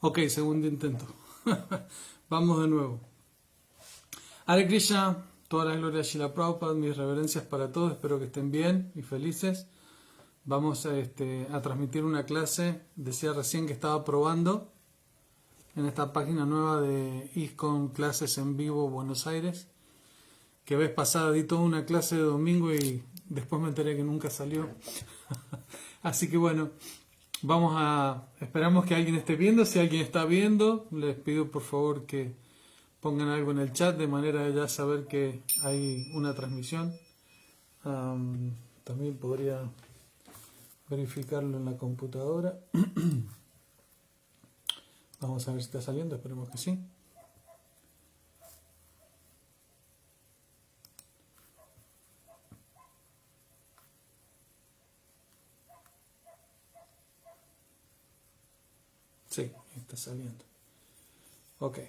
Ok, segundo intento. Vamos de nuevo. Hare Krishna, toda la gloria a Srila Prabhupada, mis reverencias para todos, espero que estén bien y felices. Vamos a transmitir una clase, decía recién que estaba probando en esta página nueva de ISKCON Clases en Vivo Buenos Aires, que vez pasada di toda una clase de domingo y después me enteré que nunca salió. Así que bueno, esperamos que alguien esté viendo. Si alguien está viendo, les pido por favor que pongan algo en el chat de manera de ya saber que hay una transmisión. También podría verificarlo en la computadora. Vamos a ver si está saliendo, esperemos que sí. Sí, está saliendo. Ok.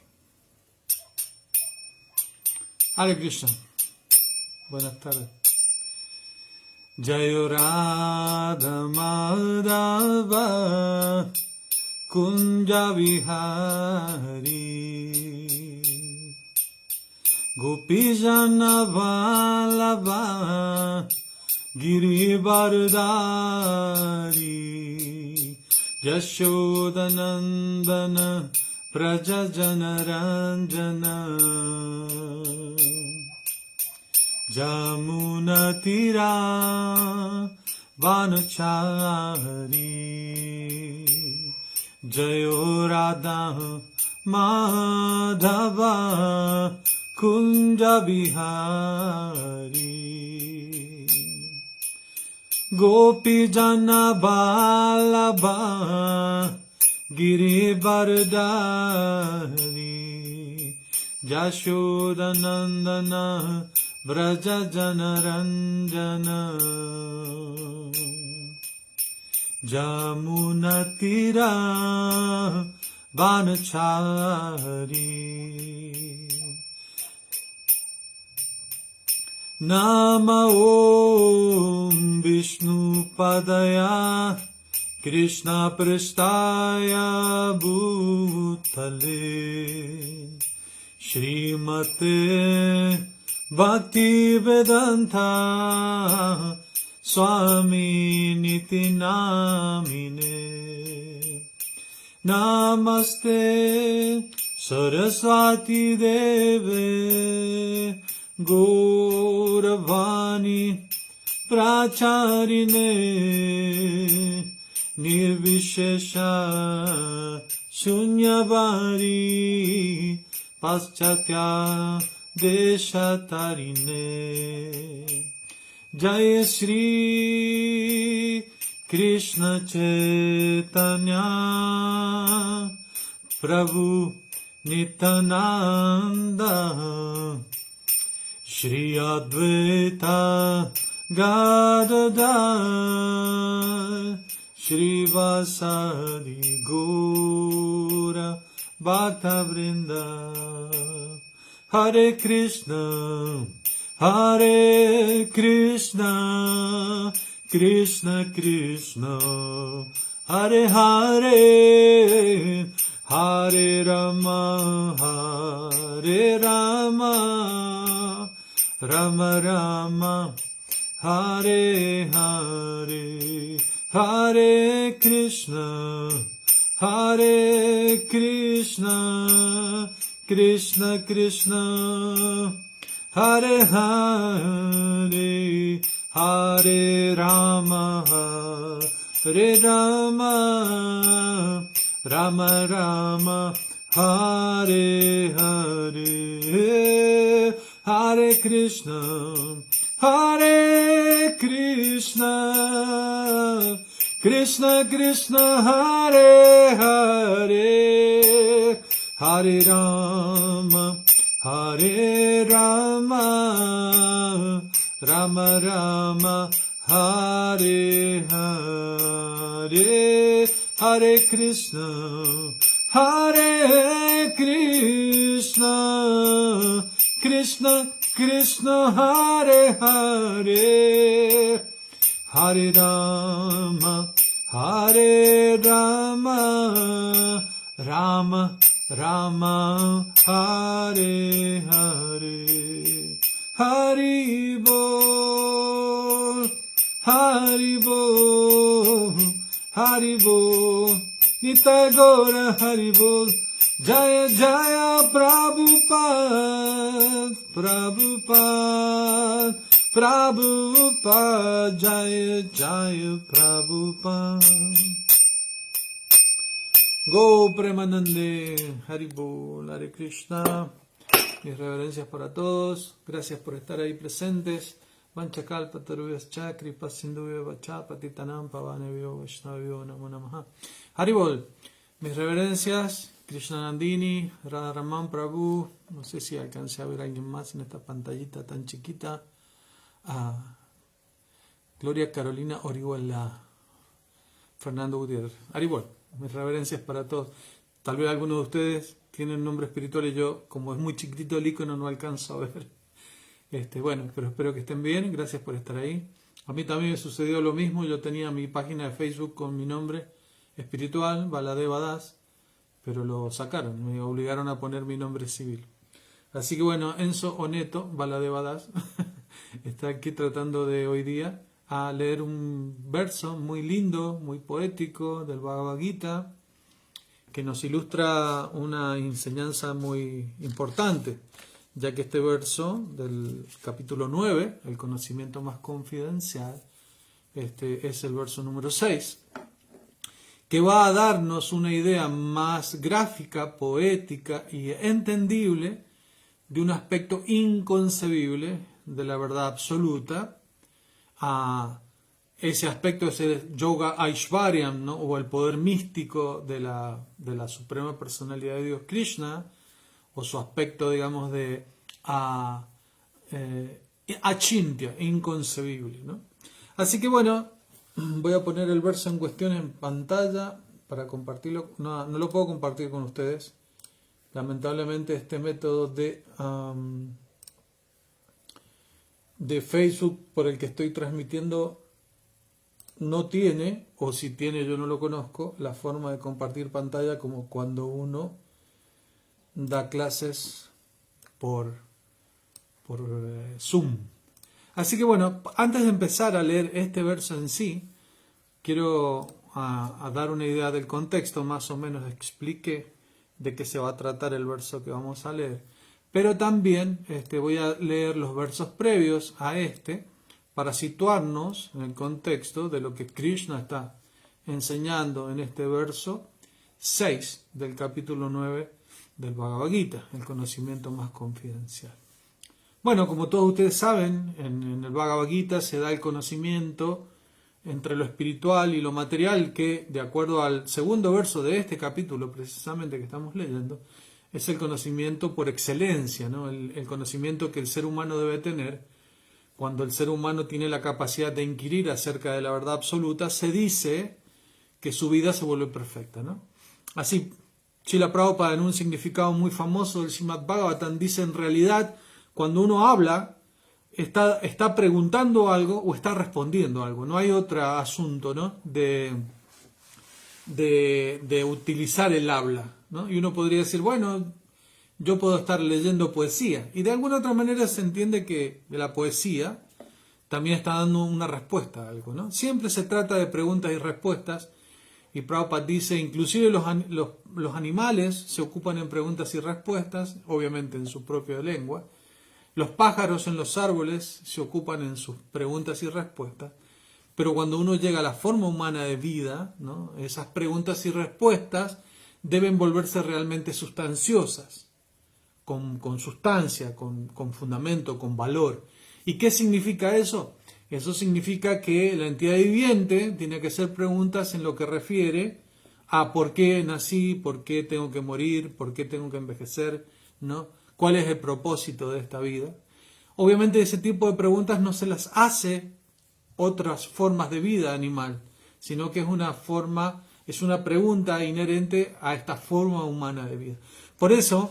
Hare Krishna. Buenas tardes. Jayo Radha Madhava Kunja Vihari Gopijana Vallabha Giri Vardari Yashodanandana Prajajana Ranjana Jamuna Tira Vanachari Jayo Radha Madhava Kunja Bihari Gopi Jana Vallabha Giri Vardari Yashodanandana Vraja Jana Ranjana Jamuna Tira Vanachari Nama Om Vishnu Padaya Krishna Prasthaya Bhutale Shrimate Bhakti Vedanta Swami Niti Namine Namaste Saraswati Deve Gauravani Pracharine Nirvishesha Shunyabari Paschatya Deshatarine Jai Shri Krishna Chaitanya Prabhu Nityananda Shri Advaita Gadadhar Shri Vasadi Gaura Bhakta Vrinda Hare Krishna Hare Krishna Krishna Krishna Hare Hare Hare Rama Hare Rama Rama Rama Hare Hare Hare Krishna Hare Krishna Krishna Krishna Hare Hare Hare Rama Hare Rama Rama Rama Hare Hare Hare Krishna Hare Krishna Krishna Krishna Hare Hare Hare Rama Hare Rama Rama Rama Hare Hare Hare Krishna Hare Krishna Krishna Krishna Hare Hare Hare Rama Rama Rama Rama Hare Hare Hari Bol Hari Bol Hari Bol Nitai Gaura Hari Bol Jaya Jaya Prabhupada Prabhupada Prabhupada Jaya Jaya Prabhupada. Go Premanande, Haribol, Hare Krishna. Mis reverencias para todos. Gracias por estar ahí presentes. Vanchakalpa Tarubhyas Chakri Pasindubhya Vacha Patitanam Pavanebhyo Vaishnavyo Namo Namaha. Haribol, mis reverencias. Krishnanandini, Radharaman Prabhu. No sé si alcancé a ver a alguien más en esta pantallita tan chiquita. Gloria Carolina Orihuela. Fernando Gutiérrez. Haribol. Mis reverencias para todos. Tal vez algunos de ustedes tienen nombre espiritual y yo, como es muy chiquitito el icono, no alcanzo a ver. Bueno, pero espero que estén bien. Gracias por estar ahí. A mí también me sucedió lo mismo. Yo tenía mi página de Facebook con mi nombre espiritual, Baladeva Das, pero lo sacaron. Me obligaron a poner mi nombre civil. Así que bueno, Enzo Oneto, Baladeva Das, está aquí tratando de hoy día a leer un verso muy lindo, muy poético del Bhagavad Gita, que nos ilustra una enseñanza muy importante, ya que este verso del capítulo 9, el conocimiento más confidencial, es el verso número 6, que va a darnos una idea más gráfica, poética y entendible de un aspecto inconcebible de la verdad absoluta. Ese aspecto es el Yoga Aishvaryam, ¿no? O el poder místico de la Suprema Personalidad de Dios Krishna, o su aspecto, digamos, de achintya, inconcebible, ¿no? Así que bueno, voy a poner el verso en cuestión en pantalla para compartirlo. No lo puedo compartir con ustedes. Lamentablemente este método de Facebook por el que estoy transmitiendo no tiene, o si tiene yo no lo conozco, la forma de compartir pantalla como cuando uno da clases por Zoom. Así que bueno, antes de empezar a leer este verso en sí, quiero a dar una idea del contexto, más o menos explique de qué se va a tratar el verso que vamos a leer. Pero también voy a leer los versos previos a para situarnos en el contexto de lo que Krishna está enseñando en este verso 6 del capítulo 9 del Bhagavad Gita, el conocimiento más confidencial. Bueno, como todos ustedes saben, en el Bhagavad Gita se da el conocimiento entre lo espiritual y lo material que, de acuerdo al segundo verso de este capítulo precisamente que estamos leyendo, es el conocimiento por excelencia, ¿no? El conocimiento que el ser humano debe tener. Cuando el ser humano tiene la capacidad de inquirir acerca de la verdad absoluta, se dice que su vida se vuelve perfecta, ¿no? Así, Srila Prabhupada, en un significado muy famoso del Srimad Bhagavatam, dice: en realidad, cuando uno habla, está preguntando algo o está respondiendo algo. No hay otro asunto, ¿no? de utilizar el habla, ¿no? Y uno podría decir, bueno, yo puedo estar leyendo poesía, y de alguna otra manera se entiende que la poesía también está dando una respuesta a algo, ¿no? Siempre se trata de preguntas y respuestas, y Prabhupada dice, inclusive los animales se ocupan en preguntas y respuestas, obviamente en su propia lengua. Los pájaros en los árboles se ocupan en sus preguntas y respuestas. Pero cuando uno llega a la forma humana de vida, ¿no? Esas preguntas y respuestas deben volverse realmente sustanciosas, con sustancia, con fundamento, con valor. ¿Y qué significa eso? Eso significa que la entidad viviente tiene que hacer preguntas en lo que refiere a por qué nací, por qué tengo que morir, por qué tengo que envejecer, ¿no? ¿Cuál es el propósito de esta vida? Obviamente ese tipo de preguntas no se las hace otras formas de vida animal, sino que es una pregunta inherente a esta forma humana de vida. Por eso,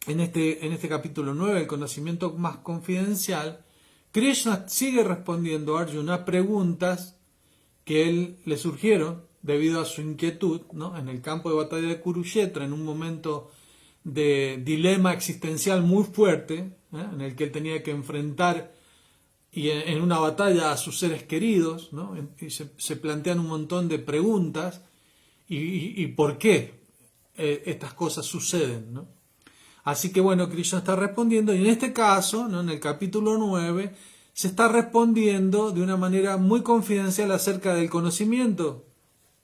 en este capítulo 9, el conocimiento más confidencial, Krishna sigue respondiendo a Arjuna preguntas que él le surgieron debido a su inquietud, ¿no? En el campo de batalla de Kurukshetra, en un momento de dilema existencial muy fuerte, en el que él tenía que enfrentar y en una batalla a sus seres queridos, ¿no? Y se plantean un montón de preguntas y por qué estas cosas suceden, ¿no? Así que bueno, Krishna está respondiendo, y en este caso, ¿no? En el capítulo 9, se está respondiendo de una manera muy confidencial acerca del conocimiento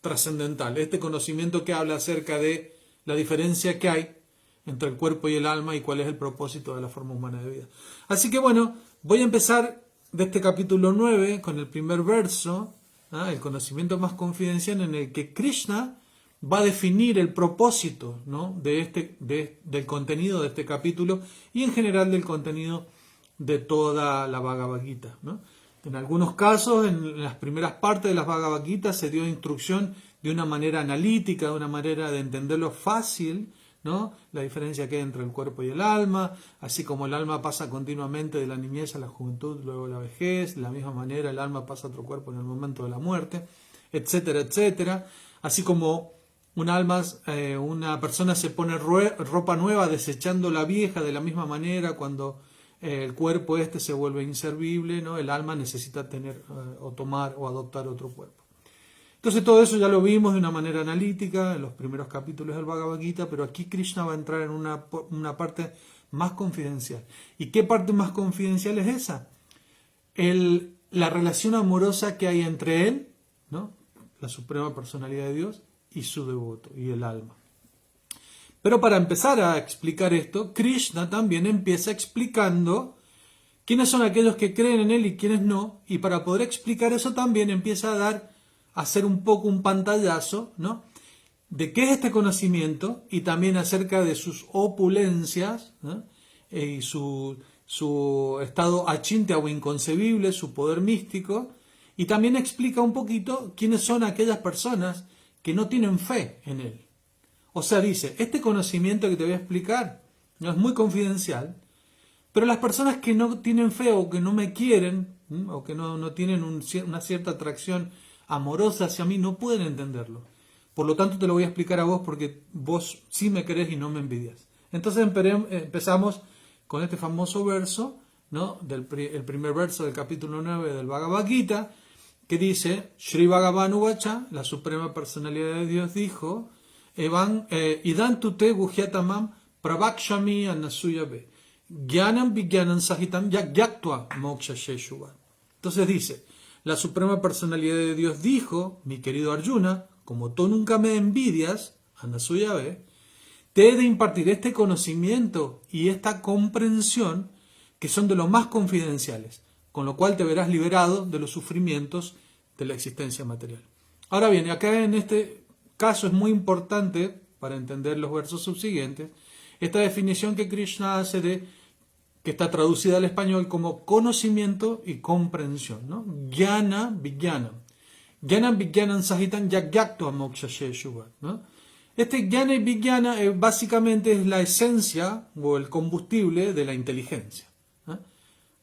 trascendental, este conocimiento que habla acerca de la diferencia que hay entre el cuerpo y el alma y cuál es el propósito de la forma humana de vida. Así que bueno, voy a empezar de este capítulo 9 con el primer verso, el conocimiento más confidencial, en el que Krishna va a definir el propósito, ¿no? del contenido de este capítulo y en general del contenido de toda la Bhagavad Gita, ¿no? En algunos casos, en las primeras partes de las Bhagavad Gita se dio instrucción de una manera analítica, de una manera de entenderlo fácil, ¿no? La diferencia que hay entre el cuerpo y el alma, así como el alma pasa continuamente de la niñez a la juventud, luego a la vejez, de la misma manera el alma pasa a otro cuerpo en el momento de la muerte, etcétera, etcétera. Así como una persona se pone ropa nueva desechando la vieja, de la misma manera cuando el cuerpo se vuelve inservible, ¿no? El alma necesita tener o tomar o adoptar otro cuerpo. Entonces todo eso ya lo vimos de una manera analítica en los primeros capítulos del Bhagavad Gita, pero aquí Krishna va a entrar en una parte más confidencial. ¿Y qué parte más confidencial es esa? La relación amorosa que hay entre él, ¿no? La suprema personalidad de Dios, y su devoto, y el alma. Pero para empezar a explicar esto, Krishna también empieza explicando quiénes son aquellos que creen en él y quiénes no, y para poder explicar eso también empieza a hacer un poco un pantallazo, ¿no? De qué es este conocimiento y también acerca de sus opulencias, ¿no? Y su estado achintya o inconcebible, su poder místico, y también explica un poquito quiénes son aquellas personas que no tienen fe en él. O sea, dice, este conocimiento que te voy a explicar no es muy confidencial, pero las personas que no tienen fe o que no me quieren, o que no tienen una cierta atracción amorosa hacia mí, no pueden entenderlo. Por lo tanto, te lo voy a explicar a vos porque vos sí me querés y no me envidias. Entonces empezamos con este famoso verso, ¿no? El primer verso del capítulo 9 del Bhagavad Gita, que dice, Sri Bhagavan Uvacha, la suprema personalidad de Dios dijo, Idan tute guhyatamam pravakshami anasuyabe, Gyanam vigyanam sahitam yagyaktua moksha sheshuva. Entonces dice, la suprema personalidad de Dios dijo, mi querido Arjuna, como tú nunca me envidias, Anasuyabe, te he de impartir este conocimiento y esta comprensión que son de los más confidenciales, con lo cual te verás liberado de los sufrimientos de la existencia material. Ahora bien, acá en este caso es muy importante, para entender los versos subsiguientes, esta definición que Krishna hace que está traducida al español como conocimiento y comprensión, ¿no? Jnana vijnanam. Jnanam vijnanam sahitam yagyaktua moksha sheshuva, ¿no? Este jnana y vijnana básicamente es la esencia o el combustible de la inteligencia.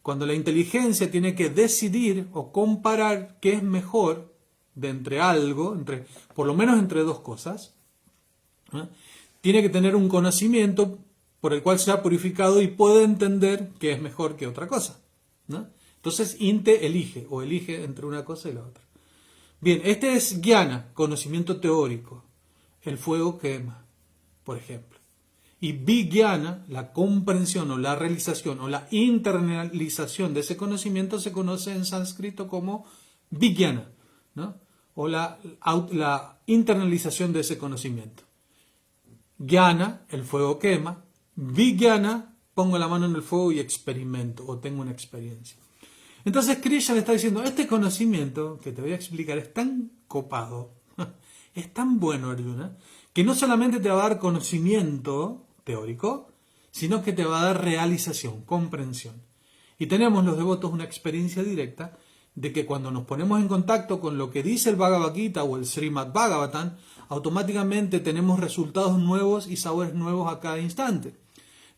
Cuando la inteligencia tiene que decidir o comparar qué es mejor de entre algo, por lo menos entre dos cosas, tiene que tener un conocimiento por el cual se ha purificado y puede entender que es mejor que otra cosa, ¿no? Entonces, Inte elige entre una cosa y la otra. Bien, este es Jnana, conocimiento teórico. El fuego quema, por ejemplo. Y Vijnana, la comprensión o la realización o la internalización de ese conocimiento se conoce en sánscrito como Vijnana, ¿no? O la internalización de ese conocimiento. Jnana, el fuego quema. Vijnana, pongo la mano en el fuego y experimento o tengo una experiencia. Entonces Krishna le está diciendo, este conocimiento que te voy a explicar es tan copado, es tan bueno, Arjuna, que no solamente te va a dar conocimiento teórico, sino que te va a dar realización, comprensión. Y tenemos los devotos una experiencia directa de que cuando nos ponemos en contacto con lo que dice el Bhagavad Gita o el Srimad Bhagavatam, automáticamente tenemos resultados nuevos y sabores nuevos a cada instante.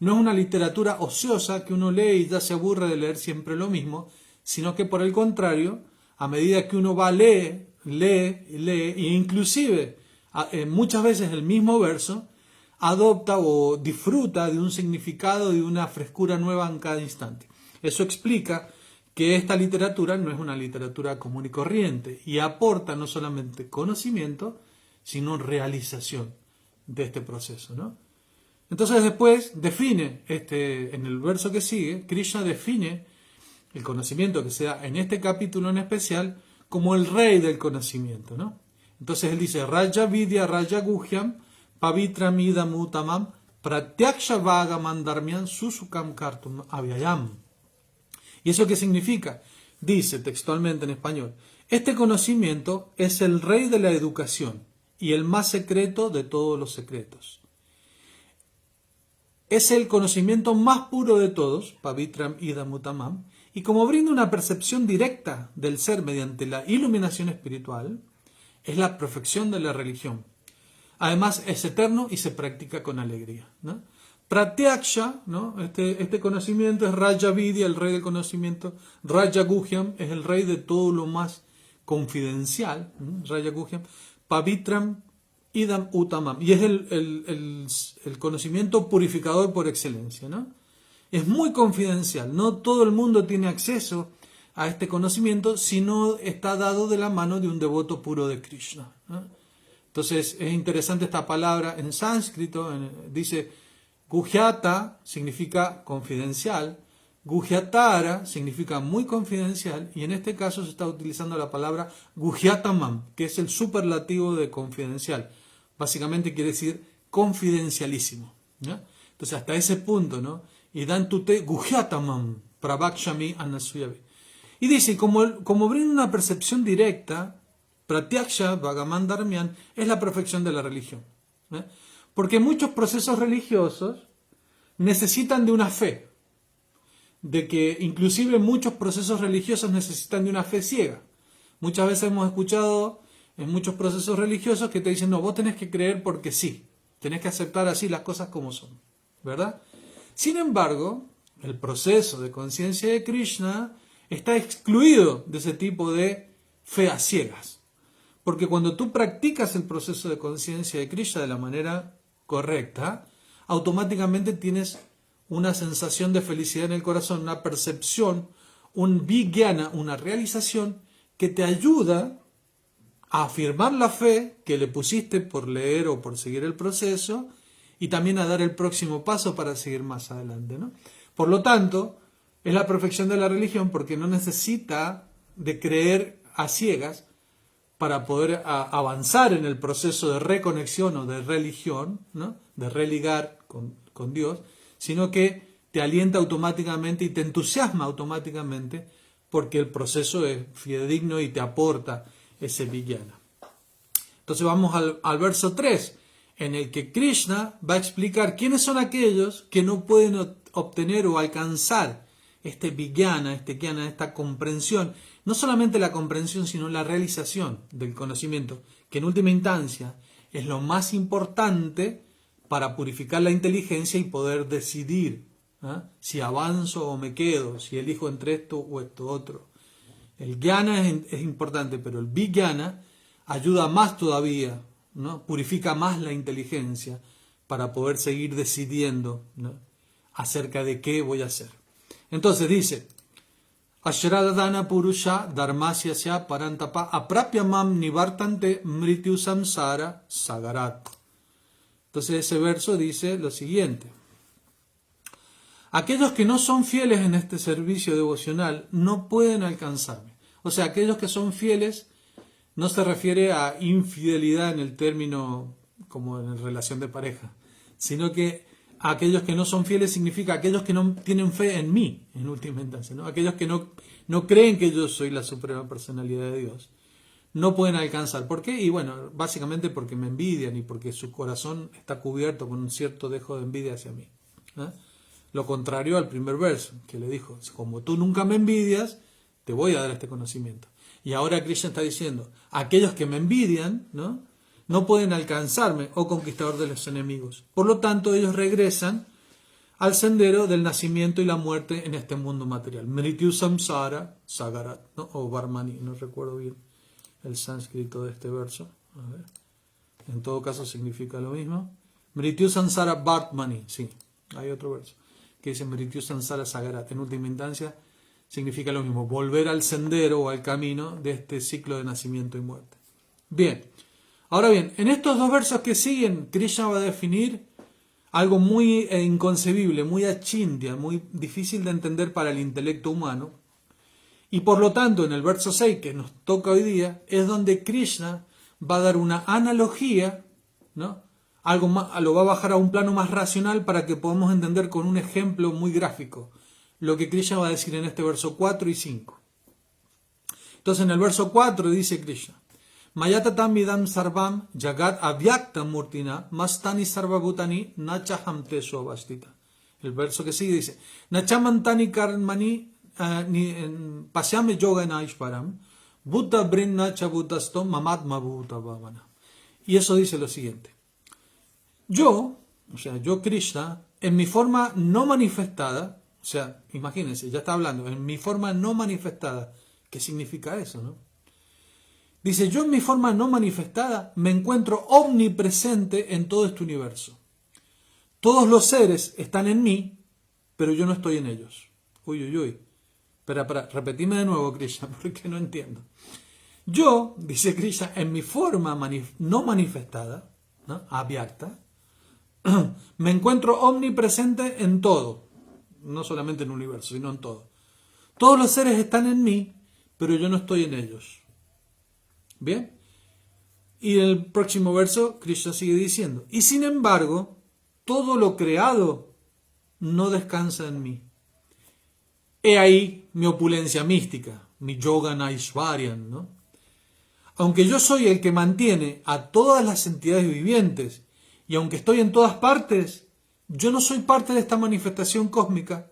No es una literatura ociosa que uno lee y ya se aburre de leer siempre lo mismo, sino que por el contrario, a medida que uno va lee, e inclusive muchas veces el mismo verso adopta o disfruta de un significado y de una frescura nueva en cada instante. Eso explica que esta literatura no es una literatura común y corriente y aporta no solamente conocimiento, sino realización de este proceso, ¿no? Entonces después define, en el verso que sigue, Krishna define el conocimiento que se da en este capítulo en especial como el rey del conocimiento, ¿no? Entonces él dice, Raja Vidya Raja Guhyam Pavitram Idam Uttamam Pratyaksha Vagamandarmyan Susukam Kartum Avyayam. ¿Y eso qué significa? Dice textualmente en español, este conocimiento es el rey de la educación y el más secreto de todos los secretos. Es el conocimiento más puro de todos, Pavitram Idam Uttamam, y como brinda una percepción directa del ser mediante la iluminación espiritual, es la perfección de la religión. Además es eterno y se practica con alegría, ¿no? Pratyaksha, ¿no? Este conocimiento es Raja Vidya, el rey del conocimiento. Raja Guhyam es el rey de todo lo más confidencial. Raja Guhyam. Pavitram Idam Uttamam. Y es el conocimiento purificador por excelencia, ¿no? Es muy confidencial. No todo el mundo tiene acceso a este conocimiento si no está dado de la mano de un devoto puro de Krishna, ¿no? Entonces es interesante esta palabra en sánscrito. Dice Guhyata significa confidencial, Guhyatara significa muy confidencial, y en este caso se está utilizando la palabra Guhyatamam, que es el superlativo de confidencial. Básicamente quiere decir confidencialísimo, ¿no? Entonces hasta ese punto, ¿no? Y dan tute Guhyatamam Prabhakshami Anasuyavi. Y dice, como brinda una percepción directa, Pratyaksha Vagamandarmyan es la perfección de la religión, ¿eh? Porque muchos procesos religiosos necesitan de una fe, de que inclusive muchos procesos religiosos necesitan de una fe ciega. Muchas veces hemos escuchado en muchos procesos religiosos que te dicen, no, vos tenés que creer porque sí, tenés que aceptar así las cosas como son, ¿verdad? Sin embargo, el proceso de conciencia de Krishna está excluido de ese tipo de fe a ciegas. Porque cuando tú practicas el proceso de conciencia de Krishna de la manera correcta, automáticamente tienes una sensación de felicidad en el corazón, una percepción, un vijnana, una realización que te ayuda a afirmar la fe que le pusiste por leer o por seguir el proceso y también a dar el próximo paso para seguir más adelante, ¿no? Por lo tanto, es la perfección de la religión porque no necesita de creer a ciegas para poder avanzar en el proceso de reconexión o de religión, ¿no? De religar con Dios, sino que te alienta automáticamente y te entusiasma automáticamente porque el proceso es fidedigno y te aporta ese vijnana. Entonces vamos al verso 3, en el que Krishna va a explicar quiénes son aquellos que no pueden obtener o alcanzar este vijnana, este jnana, esta comprensión, no solamente la comprensión, sino la realización del conocimiento, que en última instancia es lo más importante para purificar la inteligencia y poder decidir, ¿eh? Si avanzo o me quedo, si elijo entre esto o esto otro. El jnana es importante, pero el vijnana ayuda más todavía, ¿no? Purifica más la inteligencia para poder seguir decidiendo, ¿no? Acerca de qué voy a hacer. Entonces dice, Ashradadana Purusha Dharmasyasya Parantapa Aprapyamam Nivartante Mrityu Samsara Sagarat. Entonces ese verso dice lo siguiente: aquellos que no son fieles en este servicio devocional no pueden alcanzarme. O sea, aquellos que son fieles no se refiere a infidelidad en el término como en relación de pareja, sino que aquellos que no son fieles significa aquellos que no tienen fe en mí, en última instancia, ¿no? Aquellos que no creen que yo soy la suprema personalidad de Dios, no pueden alcanzar. ¿Por qué? Y bueno, básicamente porque me envidian y porque su corazón está cubierto con un cierto dejo de envidia hacia mí, ¿eh? Lo contrario al primer verso, que le dijo, como tú nunca me envidias, te voy a dar este conocimiento. Y ahora Krishna está diciendo, aquellos que me envidian, no pueden alcanzarme, oh conquistador de los enemigos. Por lo tanto, ellos regresan al sendero del nacimiento y la muerte en este mundo material. Mrityu Samsara Sagarat, ¿no? O Varmani, no recuerdo bien el sánscrito de este verso. A ver. En todo caso significa lo mismo. Mrityu Sansara Bhartmani. Sí, hay otro verso que dice Mrityu Sansara Sagarat. En última instancia significa lo mismo. Volver al sendero o al camino de este ciclo de nacimiento y muerte. Bien. Ahora bien, en estos dos versos que siguen, Krishna va a definir algo muy inconcebible, muy achintya, muy difícil de entender para el intelecto humano. Y por lo tanto, en el verso 6 que nos toca hoy día, es donde Krishna va a dar una analogía, ¿no? Algo más, lo va a bajar a un plano más racional para que podamos entender con un ejemplo muy gráfico lo que Krishna va a decir en este verso 4 y 5. Entonces en el verso 4 dice Krishna: Mayatatam idam sarvam jagat avyaktam murtina mastani sarvabhutani nachaham tesu avastita. El verso que sigue dice: Nachamantani karmani pasyame yoga naishparam bhuta brinna chabutasto mamatma bhuta bhavana. Y eso dice lo siguiente: yo Krishna, en mi forma no manifestada, o sea, imagínense, ya está hablando, en mi forma no manifestada. ¿Qué significa eso, no? Dice, yo en mi forma no manifestada me encuentro omnipresente en todo este universo. Todos los seres están en mí, pero yo no estoy en ellos. Uy, uy, uy. Espera, repetime de nuevo, Krishna, porque no entiendo. Yo, dice Krishna, en mi forma no manifestada, ¿no? Avyakta, me encuentro omnipresente en todo. No solamente en el universo, sino en todo. Todos los seres están en mí, pero yo no estoy en ellos. ¿Bien? Y en el próximo verso, Krishna sigue diciendo: y sin embargo, todo lo creado no descansa en mí. He ahí mi opulencia mística, mi yoga naishvaryan, ¿no? Aunque yo soy el que mantiene a todas las entidades vivientes, y aunque estoy en todas partes, yo no soy parte de esta manifestación cósmica,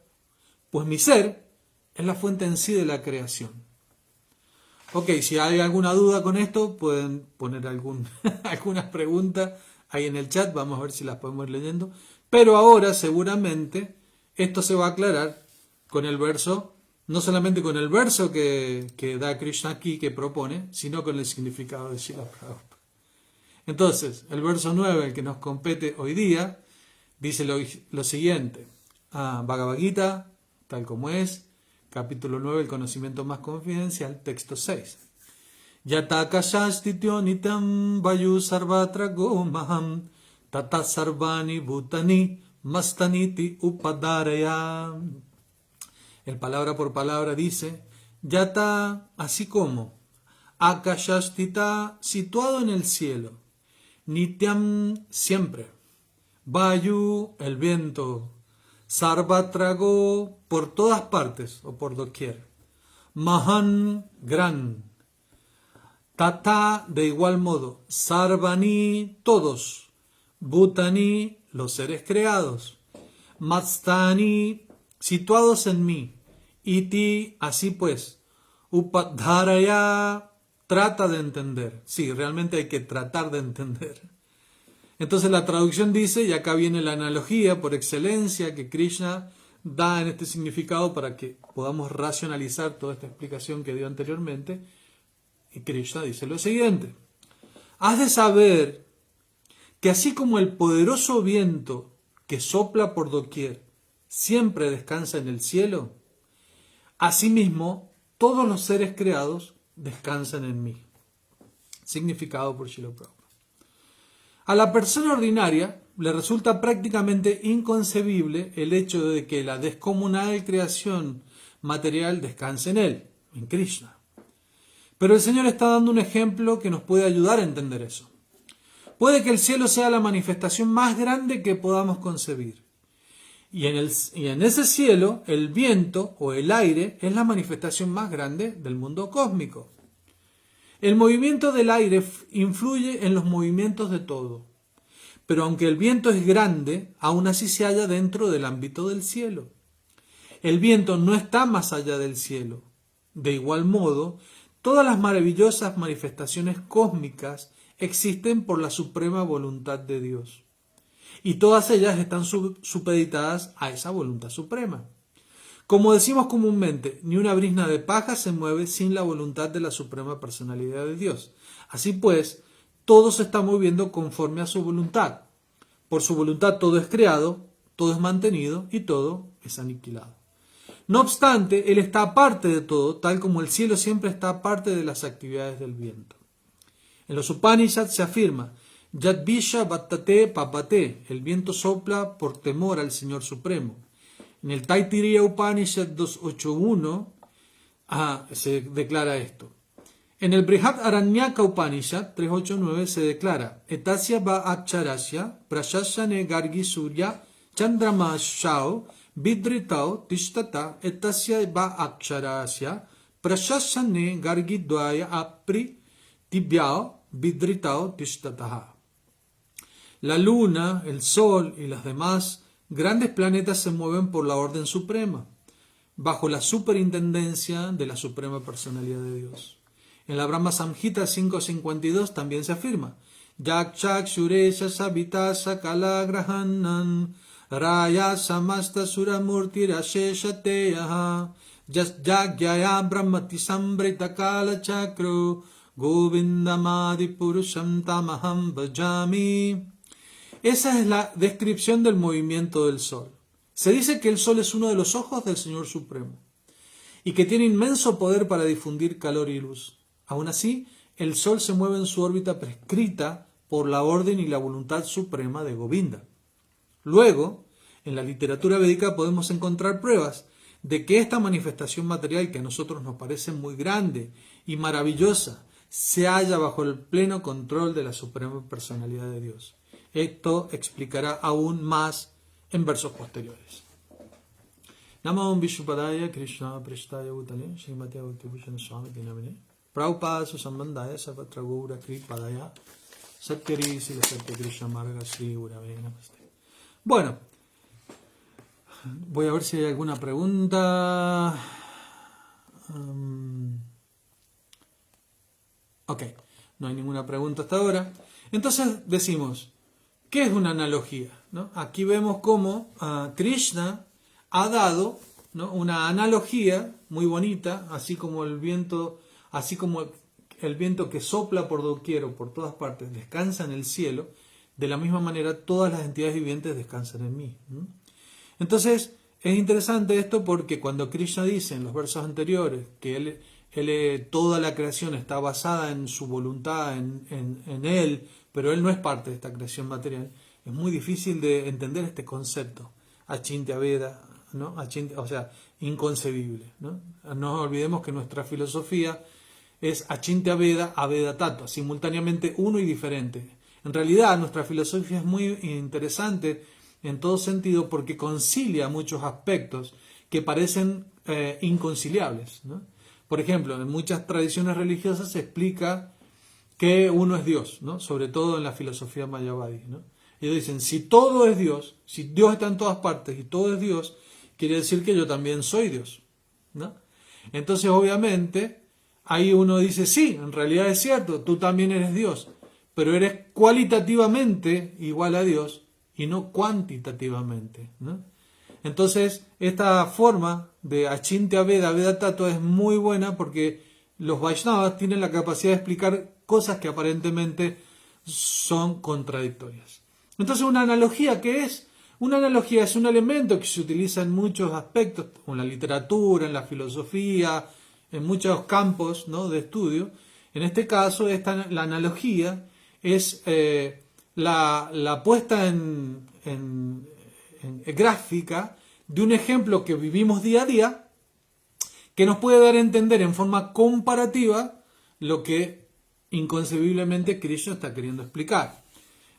pues mi ser es la fuente en sí de la creación. Ok, si hay alguna duda con esto, pueden poner algunas preguntas ahí en el chat, vamos a ver si las podemos ir leyendo. Pero ahora seguramente esto se va a aclarar con el verso, no solamente con el verso que da Krishna aquí, que propone, sino con el significado de Srila Prabhupada. Entonces, el verso 9, el que nos compete hoy día, dice lo siguiente: Bhagavad Gita, tal como es, capítulo 9, el conocimiento más confidencial, texto 6. Yata kashastityo nitam vayu sarvatra gomaham tata sarvani bhutani mastaniti upadaraya. El palabra por palabra dice: Yata, así como, akashastita, situado en el cielo, nityam, siempre, vayu, el viento, sarvatrago, por todas partes o por doquier, mahan, gran, tata, de igual modo, sarvani, todos, bhutani, los seres creados, mastani, situados en mí, iti, así pues, upadharaya, trata de entender. Sí, realmente hay que tratar de entender. Entonces la traducción dice, y acá viene la analogía por excelencia que Krishna da en este significado para que podamos racionalizar toda esta explicación que dio anteriormente. Y Krishna dice lo siguiente: has de saber que así como el poderoso viento que sopla por doquier siempre descansa en el cielo, asimismo todos los seres creados descansan en mí. Significado por Srila Prabhupada. A la persona ordinaria le resulta prácticamente inconcebible el hecho de que la descomunal creación material descanse en él, en Krishna. Pero el Señor está dando un ejemplo que nos puede ayudar a entender eso. Puede que el cielo sea la manifestación más grande que podamos concebir. Y en ese cielo, el viento o el aire es la manifestación más grande del mundo cósmico. El movimiento del aire influye en los movimientos de todo. Pero aunque el viento es grande, aún así se halla dentro del ámbito del cielo. El viento no está más allá del cielo. De igual modo, todas las maravillosas manifestaciones cósmicas existen por la suprema voluntad de Dios. Y todas ellas están supeditadas a esa voluntad suprema. Como decimos comúnmente, ni una brizna de paja se mueve sin la voluntad de la suprema personalidad de Dios. Así pues, todo se está moviendo conforme a su voluntad. Por su voluntad todo es creado, todo es mantenido y todo es aniquilado. No obstante, Él está aparte de todo, tal como el cielo siempre está aparte de las actividades del viento. En los Upanishads se afirma, Yad Visha Vattate Papate, el viento sopla por temor al Señor Supremo. En el Taittiriya Upanishad 281 se declara esto. En el Brihad Aranyaka Upanishad 389 se declara, Etasya va akcharasya prashasane gargi surya chandrama shao vidritao tishtata etasya va akcharasya prashasane gargi dvaya apri tibyao vidritao tishtataha. La luna, el sol y los demás grandes planetas se mueven por la orden suprema, bajo la superintendencia de la suprema personalidad de Dios. En la Brahma Samhita 552 también se afirma, Yakchak Suresha Sabitasa Kalagrahanan Raya Samasta Suramurti Rashesha Teyaha Yagyaya Brahmati Sambrita Kala Chakro Govindamadi Purusham Tamaham Bhajami. Esa es la descripción del movimiento del Sol. Se dice que el Sol es uno de los ojos del Señor Supremo y que tiene inmenso poder para difundir calor y luz. Aún así, el Sol se mueve en su órbita prescrita por la orden y la voluntad suprema de Govinda. Luego, en la literatura védica podemos encontrar pruebas de que esta manifestación material, que a nosotros nos parece muy grande y maravillosa, se halla bajo el pleno control de la suprema personalidad de Dios. Esto explicará aún más en versos posteriores. Namo Vishnupadaya Krishna Prestaya Bhutale Srimati Bhakti Swami Dinamine Prabhupada Susambandaya Sarvatra Gaura Kripadaya Satyari Sila Satya Krishna Marga Sri Gurave Namaste. Bueno, voy a ver si hay alguna pregunta. Ok, no hay ninguna pregunta hasta ahora. Entonces decimos, ¿qué es una analogía? ¿No? Aquí vemos cómo Krishna ha dado, ¿no?, una analogía muy bonita, así como el viento que sopla por doquier o por todas partes descansa en el cielo, de la misma manera todas las entidades vivientes descansan en mí. Entonces es interesante esto porque cuando Krishna dice en los versos anteriores que toda la creación está basada en su voluntad, en él, pero él no es parte de esta creación material, es muy difícil de entender este concepto, Achintya Veda, ¿no? O sea, inconcebible, ¿no? No nos olvidemos que nuestra filosofía es Achintya Veda a Veda Tattva, simultáneamente uno y diferente. En realidad nuestra filosofía es muy interesante en todo sentido porque concilia muchos aspectos que parecen inconciliables, ¿no? Por ejemplo, en muchas tradiciones religiosas se explica que uno es Dios, ¿no? Sobre todo en la filosofía mayavadi, ¿no? Ellos dicen, si todo es Dios, si Dios está en todas partes y todo es Dios, quiere decir que yo también soy Dios, ¿no? Entonces, obviamente, ahí uno dice, sí, en realidad es cierto, tú también eres Dios, pero eres cualitativamente igual a Dios y no cuantitativamente, ¿no? Entonces, esta forma de Achintya Veda, Veda Tattva es muy buena porque los Vaishnavas tienen la capacidad de explicar cosas que aparentemente son contradictorias. Entonces, ¿una analogía qué es? Una analogía es un elemento que se utiliza en muchos aspectos, en la literatura, en la filosofía, en muchos campos, ¿no?, de estudio. En este caso, la analogía es la puesta en gráfica de un ejemplo que vivimos día a día que nos puede dar a entender en forma comparativa lo que inconcebiblemente Krishna está queriendo explicar.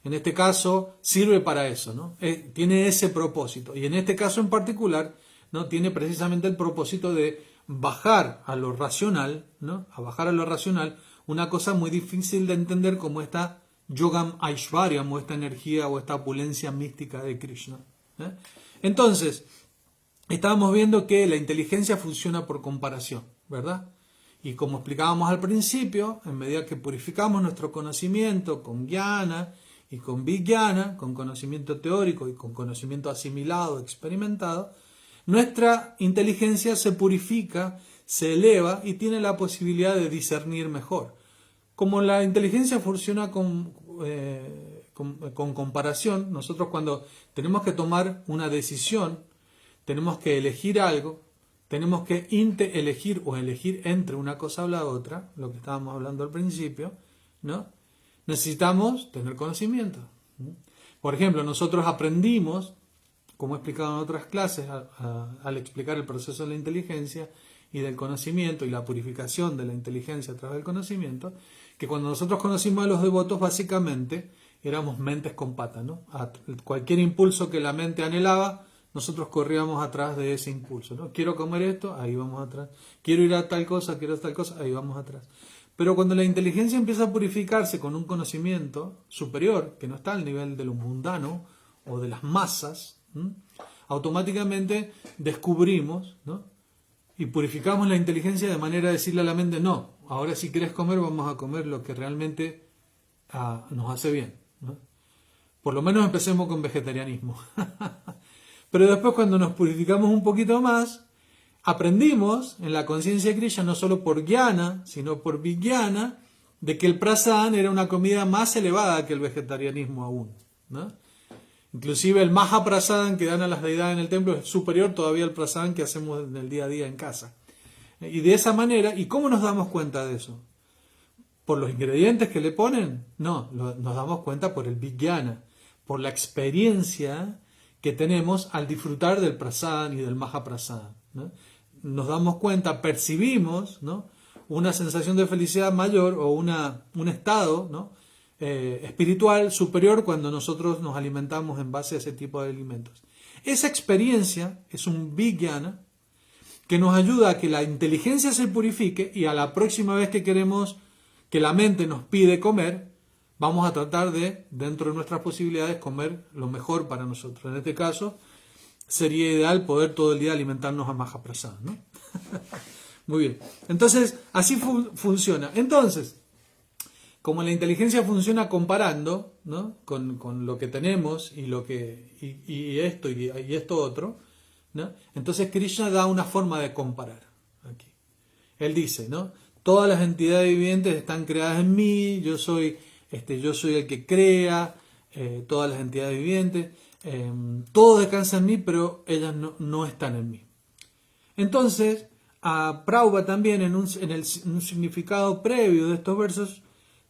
En este caso sirve para eso, ¿no? Tiene ese propósito y en este caso en particular, ¿no?, tiene precisamente el propósito de bajar a lo racional, ¿no?, a bajar a lo racional una cosa muy difícil de entender como esta Yogam Aishvaryam o esta energía o esta opulencia mística de Krishna. Entonces, estábamos viendo que la inteligencia funciona por comparación, ¿verdad? Y como explicábamos al principio, en medida que purificamos nuestro conocimiento con jnana y con vijnana, con conocimiento teórico y con conocimiento asimilado, experimentado, nuestra inteligencia se purifica, se eleva y tiene la posibilidad de discernir mejor. Como la inteligencia funciona con comparación, nosotros cuando tenemos que tomar una decisión, tenemos que elegir algo, tenemos que elegir o elegir entre una cosa o la otra, lo que estábamos hablando al principio, ¿no? Necesitamos tener conocimiento. Por ejemplo, nosotros aprendimos, como he explicado en otras clases, al explicar el proceso de la inteligencia y del conocimiento y la purificación de la inteligencia a través del conocimiento, que cuando nosotros conocimos a los devotos, básicamente éramos mentes con patas, ¿no? A cualquier impulso que la mente anhelaba, nosotros corríamos atrás de ese impulso, ¿no? Quiero comer esto, ahí vamos atrás. Quiero ir a tal cosa, ahí vamos atrás. Pero cuando la inteligencia empieza a purificarse con un conocimiento superior, que no está al nivel de lo mundano o de las masas, automáticamente descubrimos, ¿no? Y purificamos la inteligencia de manera de decirle a la mente, no, ahora si quieres comer, vamos a comer lo que realmente nos hace bien, ¿no? Por lo menos empecemos con vegetarianismo. Pero después, cuando nos purificamos un poquito más, aprendimos en la conciencia de Krishna, no solo por jnana, sino por vijnana, de que el prasadana era una comida más elevada que el vegetarianismo aún, ¿no? Inclusive el mahaprasadam que dan a las deidades en el templo es superior todavía al prasadam que hacemos en el día a día en casa. Y de esa manera, ¿y cómo nos damos cuenta de eso? ¿Por los ingredientes que le ponen? No, nos damos cuenta por el vijnana, por la experiencia que tenemos al disfrutar del prasadam y del mahaprasadam, ¿no? Nos damos cuenta, percibimos, ¿no?, una sensación de felicidad mayor o un estado, ¿no?, espiritual superior cuando nosotros nos alimentamos en base a ese tipo de alimentos. Esa experiencia es un vijnana que nos ayuda a que la inteligencia se purifique y a la próxima vez que queremos que la mente nos pide comer, vamos a tratar de, dentro de nuestras posibilidades, comer lo mejor para nosotros. En este caso, sería ideal poder todo el día alimentarnos a mahaprasada, ¿no? Muy bien. Entonces, así funciona. Entonces, como la inteligencia funciona comparando, ¿no?, con lo que tenemos y esto y esto otro, ¿no?, entonces Krishna da una forma de comparar aquí. Él dice, ¿no?, todas las entidades vivientes están creadas en mí, yo soy el que crea todas las entidades vivientes, todo descansa en mí, pero ellas no están en mí. Entonces, a Prabhupada también en un significado previo de estos versos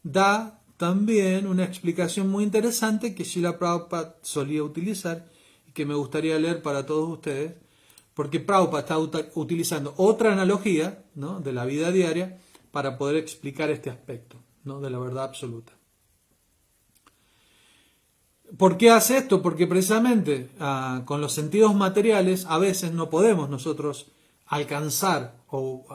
da también una explicación muy interesante que Srila Prabhupada solía utilizar y que me gustaría leer para todos ustedes, porque Prabhupada está utilizando otra analogía, ¿no?, de la vida diaria para poder explicar este aspecto, ¿no?, de la verdad absoluta. ¿Por qué hace esto? Porque precisamente con los sentidos materiales a veces no podemos nosotros alcanzar o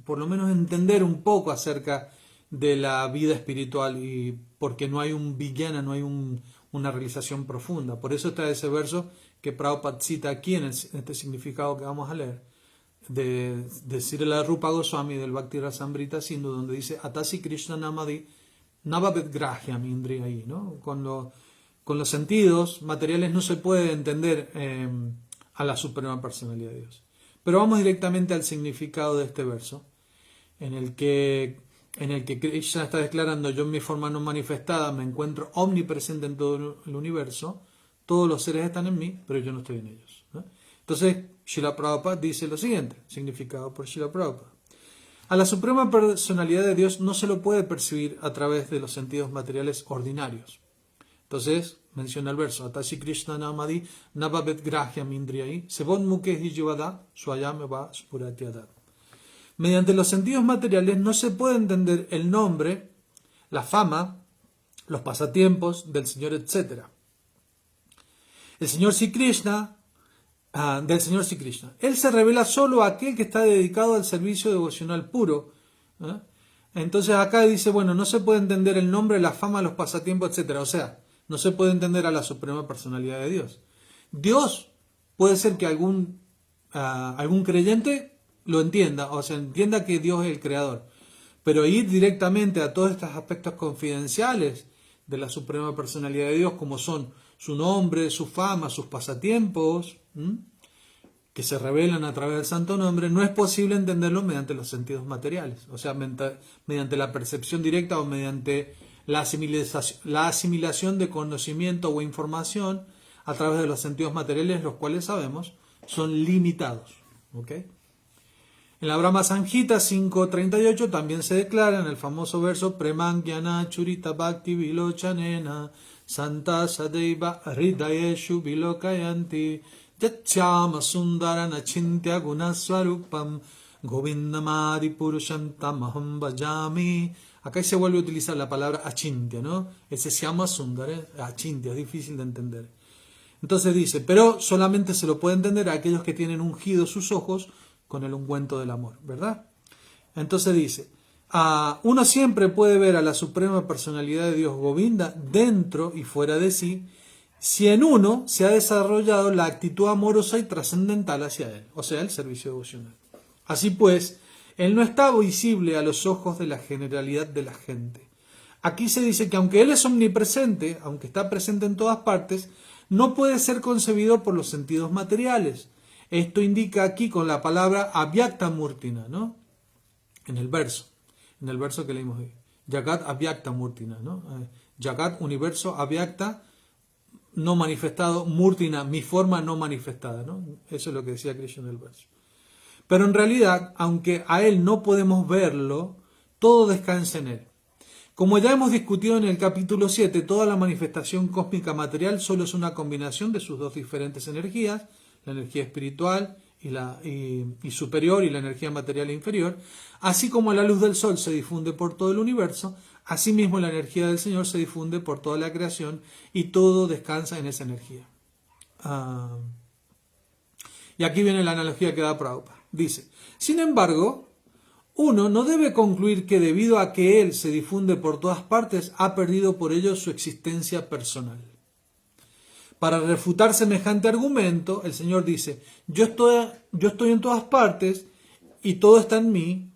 por lo menos entender un poco acerca de la vida espiritual, y porque no hay un vijnana, no hay una realización profunda. Por eso está ese verso que Prabhupada cita aquí en este significado que vamos a leer, de Srila Rupa Goswami del Bhakti Rasamrita Sindhu, donde dice Atasi Krishna Namadi Navavet Grahyam Indriyai, ¿no? Con los sentidos materiales no se puede entender a la Suprema Personalidad de Dios. Pero vamos directamente al significado de este verso, en el que Krishna está declarando: yo en mi forma no manifestada me encuentro omnipresente en todo el universo, todos los seres están en mí, pero yo no estoy en ellos, ¿no? Entonces, Srila Prabhupada dice lo siguiente, significado por Srila Prabhupada: a la Suprema Personalidad de Dios no se lo puede percibir a través de los sentidos materiales ordinarios. Entonces, menciona el verso, Atasi Krishna Namadi Navavet Grahyam Indriyai Sebon Mukehi Jivada Swayam Va Spuratyada. Mediante los sentidos materiales no se puede entender el nombre, la fama, los pasatiempos del Señor, etc. Del Señor Sri Krishna. Él se revela solo a aquel que está dedicado al servicio devocional puro. Entonces acá dice, bueno, no se puede entender el nombre, la fama, los pasatiempos, etc. O sea, no se puede entender a la Suprema Personalidad de Dios. Dios puede ser que algún creyente lo entienda, o sea, entienda que Dios es el creador, pero ir directamente a todos estos aspectos confidenciales de la Suprema Personalidad de Dios, como son su nombre, su fama, sus pasatiempos, que se revelan a través del santo nombre, no es posible entenderlo mediante los sentidos materiales, o sea, mediante la percepción directa o mediante la asimilación de conocimiento o información a través de los sentidos materiales, los cuales sabemos son limitados. ¿Ok? En la Brahma Samhita 5.38 también se declara en el famoso verso Premangyana Churita Bhakti Vilochanena Santa Sadeva Hridayeshu Vilokayanti Yachyama Sundaran Achintya Gunaswarupam Govindamadi Purushantamaham Bhajami. Acá se vuelve a utilizar la palabra achintya, ¿no? Ese se llama sundar, achintya, es difícil de entender. Entonces dice, pero solamente se lo puede entender a aquellos que tienen ungidos sus ojos con el ungüento del amor, ¿verdad? Entonces dice, uno siempre puede ver a la suprema personalidad de Dios Govinda dentro y fuera de sí, si en uno se ha desarrollado la actitud amorosa y trascendental hacia él, o sea, el servicio devocional. Así pues, él no está visible a los ojos de la generalidad de la gente. Aquí se dice que aunque él es omnipresente, aunque está presente en todas partes, no puede ser concebido por los sentidos materiales. Esto indica aquí con la palabra avyakta murtina, ¿no? En el verso que leímos hoy. Jagat avyakta murtina, ¿no? Jagat, universo, avyakta, no manifestado, murtina, mi forma no manifestada, ¿no? Eso es lo que decía Krishna en el verso. Pero en realidad, aunque a él no podemos verlo, todo descansa en él. Como ya hemos discutido en el capítulo 7, toda la manifestación cósmica material solo es una combinación de sus dos diferentes energías, la energía espiritual y superior y la energía material inferior, así como la luz del sol se difunde por todo el universo, asimismo la energía del Señor se difunde por toda la creación y todo descansa en esa energía. Y aquí viene la analogía que da Prabhupada. Dice, sin embargo, uno no debe concluir que debido a que él se difunde por todas partes, ha perdido por ello su existencia personal. Para refutar semejante argumento, el Señor dice, yo estoy en todas partes y todo está en mí,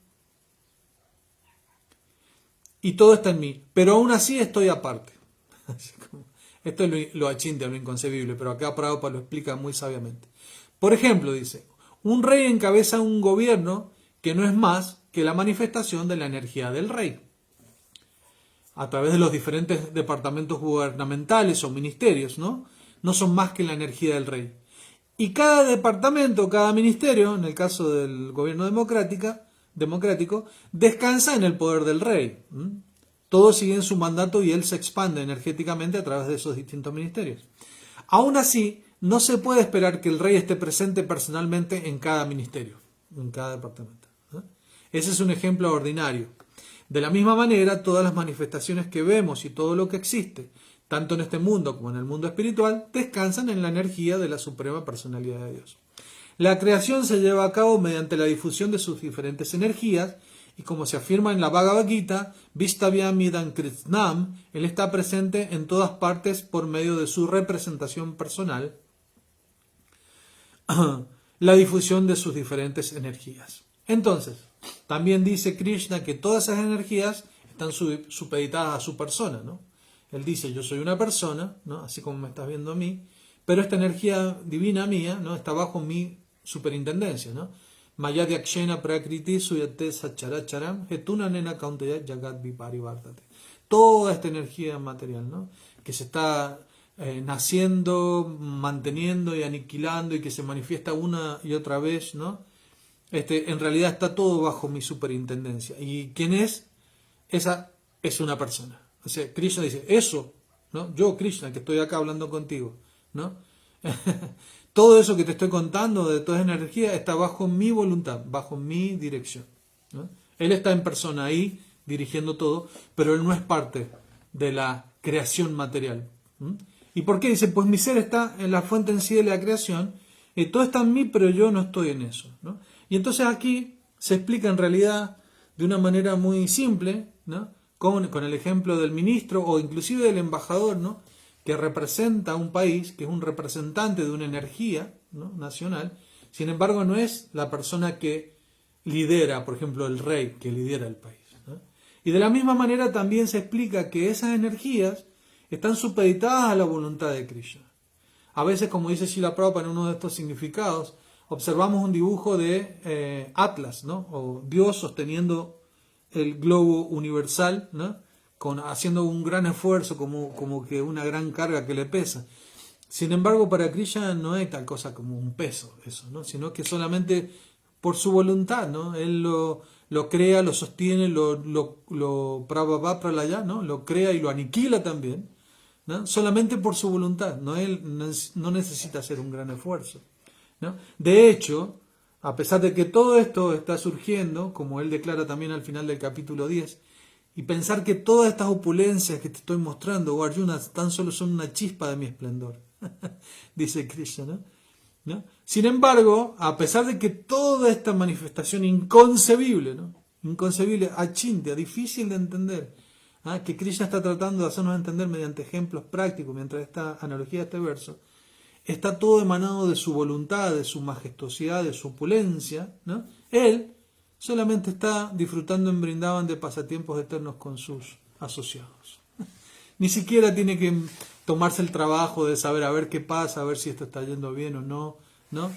pero aún así estoy aparte. Esto es lo achintya, lo inconcebible, pero acá Prabhupada lo explica muy sabiamente. Por ejemplo, dice, un rey encabeza un gobierno que no es más que la manifestación de la energía del rey, a través de los diferentes departamentos gubernamentales o ministerios, ¿no? No son más que la energía del rey. Y cada departamento, cada ministerio, en el caso del gobierno democrático, descansa en el poder del rey. Todos siguen su mandato y él se expande energéticamente a través de esos distintos ministerios. Aún así, no se puede esperar que el rey esté presente personalmente en cada ministerio, en cada departamento. Ese es un ejemplo ordinario. De la misma manera, todas las manifestaciones que vemos y todo lo que existe, tanto en este mundo como en el mundo espiritual, descansan en la energía de la suprema personalidad de Dios. La creación se lleva a cabo mediante la difusión de sus diferentes energías, y como se afirma en la Bhagavad Gita, Vistavyamidam Krishnam, él está presente en todas partes por medio de su representación personal, la difusión de sus diferentes energías. Entonces, también dice Krishna que todas esas energías están supeditadas a su persona, ¿no? Él dice, yo soy una persona, ¿no? Así como me estás viendo a mí, pero esta energía divina mía, ¿no? Está bajo mi superintendencia, ¿no? Mayadhyakshena prakriti suyate sacharacharam hetunanena kauntaya jagat viparivartate. Toda esta energía material, ¿no? Que se está naciendo, manteniendo y aniquilando y que se manifiesta una y otra vez, ¿no? En realidad está todo bajo mi superintendencia. ¿Y quién es? Esa es una persona. O sea, Krishna dice, eso, ¿no? Yo, Krishna, que estoy acá hablando contigo, ¿no? Todo eso que te estoy contando, de toda esa energía, está bajo mi voluntad, bajo mi dirección, ¿no? Él está en persona ahí, dirigiendo todo, pero él no es parte de la creación material. ¿Y por qué? Dice, pues mi ser está en la fuente en sí de la creación, y todo está en mí, pero yo no estoy en eso, ¿no? Y entonces aquí se explica en realidad de una manera muy simple, ¿no? Con el ejemplo del ministro o inclusive del embajador, ¿no? Que representa a un país, que es un representante de una energía, ¿no? Nacional, sin embargo no es la persona que lidera, por ejemplo, el rey que lidera el país, ¿no? Y de la misma manera también se explica que esas energías están supeditadas a la voluntad de Krishna. A veces, como dice Srila Prabhupada en uno de estos significados, observamos un dibujo de Atlas, ¿no? O Dios sosteniendo el globo universal, ¿no? Haciendo un gran esfuerzo, como que una gran carga que le pesa. Sin embargo, para Krishna no es tal cosa como un peso, eso, ¿no? Sino que solamente por su voluntad, ¿no? Él lo crea, lo sostiene, lo pralaya, ¿no? Lo crea y lo aniquila también, ¿no? Solamente por su voluntad, ¿no? Él no necesita hacer un gran esfuerzo, ¿no? De hecho, a pesar de que todo esto está surgiendo, como él declara también al final del capítulo 10, y pensar que todas estas opulencias que te estoy mostrando, oh Arjuna, tan solo son una chispa de mi esplendor, dice Krishna, ¿no? Sin embargo, a pesar de que toda esta manifestación inconcebible, ¿no? Inconcebible, achintya, difícil de entender, que Krishna está tratando de hacernos entender mediante ejemplos prácticos, mientras esta analogía de este verso, está todo emanado de su voluntad, de su majestuosidad, de su opulencia, ¿no? Él solamente está disfrutando en Brindavan de pasatiempos eternos con sus asociados. Ni siquiera tiene que tomarse el trabajo de saber a ver qué pasa, a ver si esto está yendo bien o no, ¿no?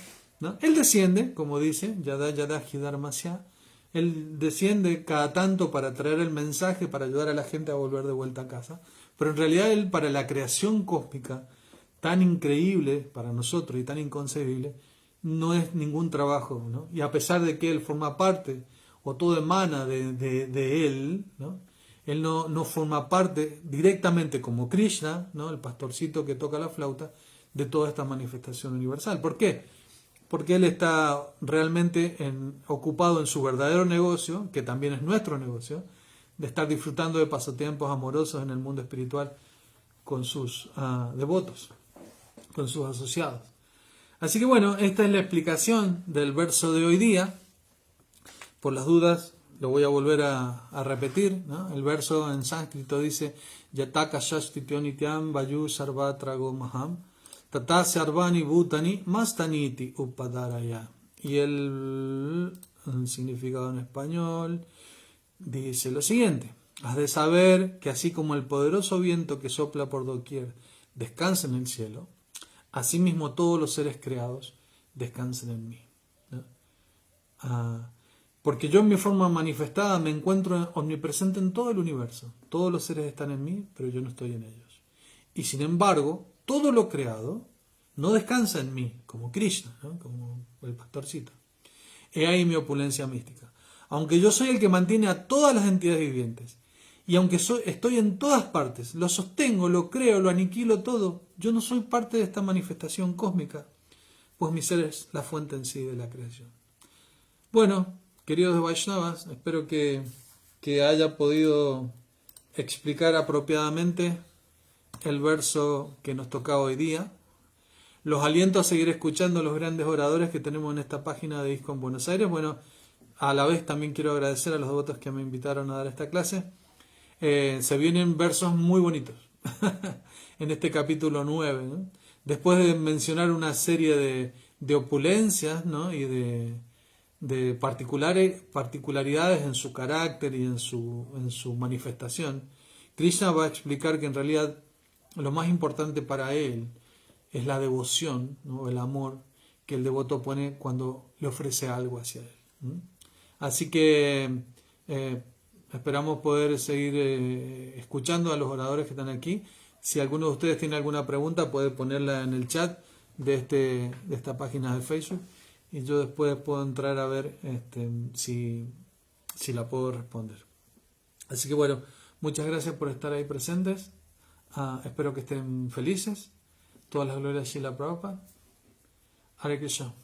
Él desciende, como dice, Yada Hidarmasya, él desciende cada tanto para traer el mensaje, para ayudar a la gente a volver de vuelta a casa, pero en realidad él, para la creación cósmica tan increíble para nosotros y tan inconcebible, no es ningún trabajo, ¿no? Y a pesar de que él forma parte o todo emana de él, ¿no? Él no forma parte directamente como Krishna, ¿no? El pastorcito que toca la flauta, de toda esta manifestación universal. ¿Por qué? Porque él está realmente ocupado en su verdadero negocio, que también es nuestro negocio, de estar disfrutando de pasatiempos amorosos en el mundo espiritual con sus devotos, con sus asociados. Así que bueno, esta es la explicación del verso de hoy día. Por las dudas, lo voy a volver a repetir, ¿no? El verso en sánscrito dice: Yataka shastityo nityam vayu sarvatrago maham tata sarvani bhutani mastaniti upadaraya. Y el significado en español dice lo siguiente: has de saber que así como el poderoso viento que sopla por doquier descansa en el cielo, asimismo todos los seres creados descansan en mí, ¿no? Porque yo en mi forma manifestada me encuentro omnipresente en todo el universo. Todos los seres están en mí, pero yo no estoy en ellos. Y sin embargo, todo lo creado no descansa en mí, como Krishna, ¿no? Como el pastorcito. He ahí mi opulencia mística. Aunque yo soy el que mantiene a todas las entidades vivientes, y aunque estoy en todas partes, lo sostengo, lo creo, lo aniquilo todo, yo no soy parte de esta manifestación cósmica, pues mi ser es la fuente en sí de la creación. Bueno, queridos Vaishnavas, espero que haya podido explicar apropiadamente el verso que nos tocaba hoy día. Los aliento a seguir escuchando a los grandes oradores que tenemos en esta página de ISKCON Buenos Aires. Bueno, a la vez también quiero agradecer a los devotos que me invitaron a dar esta clase. Se vienen versos muy bonitos en este capítulo 9, ¿no? Después de mencionar una serie de opulencias, ¿no? Y de particularidades en su carácter y en su manifestación, Krishna va a explicar que en realidad lo más importante para él es la devoción, ¿no? El amor que el devoto pone cuando le ofrece algo hacia él. Así que esperamos poder seguir escuchando a los oradores que están aquí. Si alguno de ustedes tiene alguna pregunta, puede ponerla en el chat de esta página de Facebook, y yo después puedo entrar a ver si la puedo responder. Así que bueno, muchas gracias por estar ahí presentes. Espero que estén felices. Todas las glorias a Srila Prabhupada. Hare Krishna.